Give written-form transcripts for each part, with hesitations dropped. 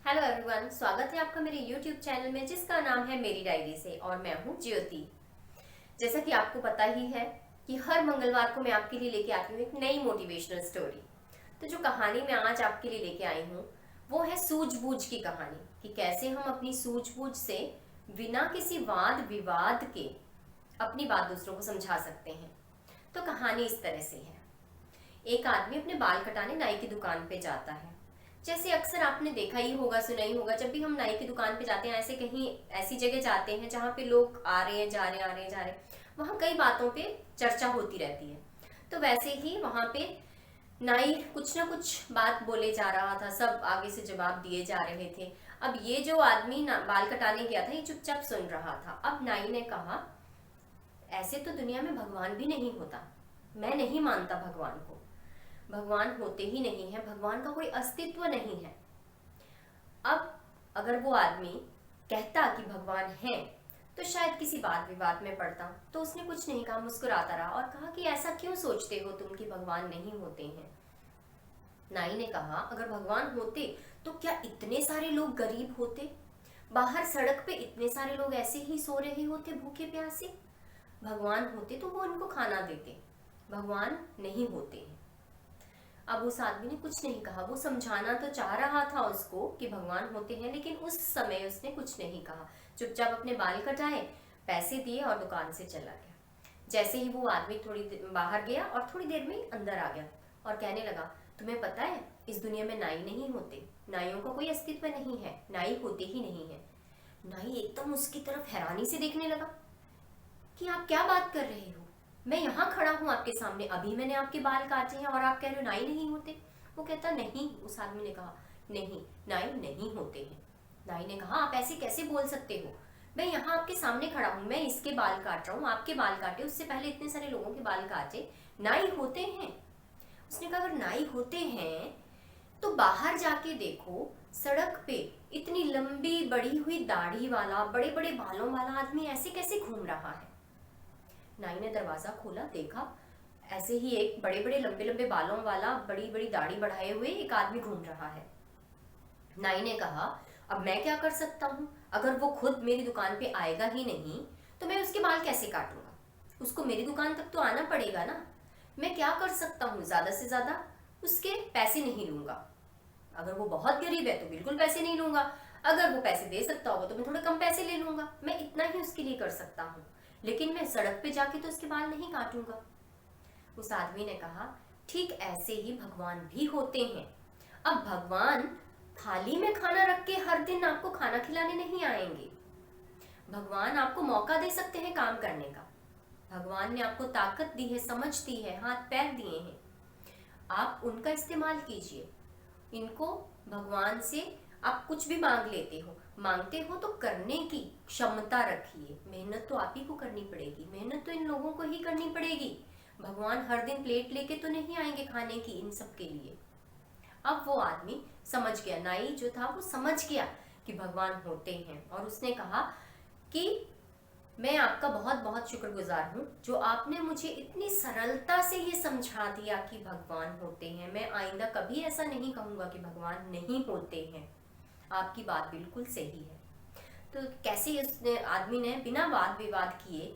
Hello everyone, स्वागत है आपका मेरे YouTube चैनल में जिसका नाम है मेरी डायरी से और मैं हूँ ज्योति। जैसा कि आपको पता ही है कि हर मंगलवार को मैं आपके लिए लेके आती हूँ एक नई मोटिवेशनल स्टोरी। तो जो कहानी मैं आज आपके लिए लेके आई हूँ वो है सूझबूझ की कहानी, कि कैसे हम अपनी सूझबूझ से बिना किसी वाद विवाद के अपनी बात दूसरों को समझा सकते हैं। तो कहानी इस तरह से है। एक आदमी अपने बाल कटाने नाई की दुकान पे जाता है। जैसे अक्सर आपने देखा ही होगा, सुना ही होगा, जब भी हम नाई की दुकान पे जाते हैं, ऐसे कहीं ऐसी जगह जाते हैं जहाँ पे लोग आ रहे हैं, जा रहे हैं, आ रहे हैं, जा रहे हैं, वहाँ कई बातों पे चर्चा होती रहती है। तो वैसे ही वहाँ पे नाई कुछ ना कुछ बात बोले जा रहा था, सब आगे से जवाब दिए जा रहे थे। अब ये जो आदमी बाल कटाने गया था ये चुपचाप सुन रहा था। अब नाई ने कहा, ऐसे तो दुनिया में भगवान भी नहीं होता, मैं नहीं मानता भगवान को, भगवान होते ही नहीं है, भगवान का कोई अस्तित्व नहीं है। अब अगर वो आदमी कहता कि भगवान है तो शायद किसी बात विवाद में पड़ता। तो उसने कुछ नहीं कहा, मुस्कुराता रहा और कहा कि ऐसा क्यों सोचते हो तुम कि भगवान नहीं होते हैं। नाई ने कहा, अगर भगवान होते तो क्या इतने सारे लोग गरीब होते? बाहर सड़क पे इतने सारे लोग ऐसे ही सो रहे होते भूखे प्यासे? भगवान होते तो वो उनको खाना देते, भगवान नहीं होते हैं। अब उस आदमी ने कुछ नहीं कहा, वो समझाना तो चाह रहा था उसको कि भगवान होते हैं, लेकिन उस समय उसने कुछ नहीं कहा। चुपचाप अपने बाल कटाए, पैसे दिए और दुकान से चला गया। जैसे ही वो आदमी थोड़ी देर बाहर गया और थोड़ी देर में अंदर आ गया और कहने लगा, तुम्हें पता है इस दुनिया में नाई नहीं होते, नाइयों का कोई अस्तित्व नहीं है, नाई होते ही नहीं है। नाई एकदम उसकी तरफ हैरानी से देखने लगा कि आप क्या बात कर रहे हो, मैं यहाँ खड़ा हूँ आपके सामने, अभी मैंने आपके बाल काटे हैं और आप कह रहे हो नाई नहीं होते। वो कहता नहीं। उस आदमी ने कहा, नहीं, नाई नहीं होते हैं। नाई ने कहा, आप ऐसे कैसे बोल सकते हो, मैं यहाँ आपके सामने खड़ा हूँ, मैं इसके बाल काट रहा हूँ, आपके बाल काटे, उससे पहले इतने सारे लोगों के बाल काटे, नाई होते हैं। उसने कहा, अगर नाई होते हैं तो बाहर जाके देखो, सड़क पे इतनी लंबी बड़ी हुई दाढ़ी वाला, बड़े बड़े बालों वाला आदमी ऐसे कैसे घूम रहा है। नाई ने दरवाजा खोला, देखा ऐसे ही एक बड़े बड़े लंबे लंबे बालों वाला, बड़ी बड़ी दाढ़ी बढ़ाए हुए एक आदमी घूम रहा है। नाई ने कहा, अब मैं क्या कर सकता हूँ, अगर वो खुद मेरी दुकान पे आएगा ही नहीं तो मैं उसके बाल कैसे काटूंगा, उसको मेरी दुकान तक तो आना पड़ेगा ना। मैं क्या कर सकता हूँ, ज्यादा से ज्यादा उसके पैसे नहीं लूंगा, अगर वो बहुत गरीब है तो बिल्कुल पैसे नहीं लूंगा, अगर वो पैसे दे सकता होगा तो मैं थोड़े कम पैसे ले लूंगा, मैं इतना ही उसके लिए कर सकता हूँ, लेकिन मैं सड़क पे जाके तो उसके बाल नहीं काटूंगा। उस आदमी ने कहा, ठीक ऐसे ही भगवान भी होते हैं। अब भगवान थाली में खाना रख के हर दिन आपको खाना खिलाने नहीं आएंगे। भगवान आपको मौका दे सकते हैं काम करने का, भगवान ने आपको ताकत दी है, समझ दी है, हाथ पैर दिए हैं, आप उनका इस्तेमाल कीजिए। इनको भगवान से आप कुछ भी मांग लेते हो, मांगते हो तो करने की क्षमता रखिए। मेहनत तो आप ही को करनी पड़ेगी, मेहनत तो इन लोगों को ही करनी पड़ेगी। भगवान हर दिन प्लेट लेके तो नहीं आएंगे खाने की इन सब के लिए। अब वो आदमी समझ गया, नाई जो था वो समझ गया कि भगवान होते हैं, और उसने कहा कि मैं आपका बहुत बहुत शुक्रगुजार हूँ जो आपने मुझे इतनी सरलता से ये समझा दिया कि भगवान होते हैं। मैं आइंदा कभी ऐसा नहीं कहूँगा कि भगवान नहीं होते हैं, आपकी बात बिल्कुल सही है। तो कैसे उसने आदमी ने बिना वाद विवाद किए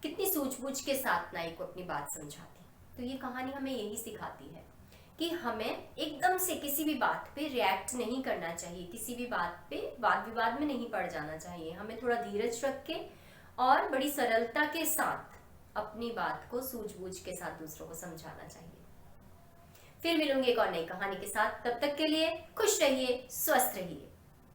कितनी सूझबूझ के साथ नाई को अपनी बात समझा दी। तो ये कहानी हमें यही सिखाती है कि हमें एकदम से किसी भी बात पे रिएक्ट नहीं करना चाहिए, किसी भी बात पे वाद विवाद में नहीं पड़ जाना चाहिए। हमें थोड़ा धीरज रख के और बड़ी सरलता के साथ अपनी बात को सूझबूझ के साथ दूसरों को समझाना चाहिए। फिर मिलूंगी एक और नई कहानी के साथ, तब तक के लिए खुश रहिए, स्वस्थ रहिए।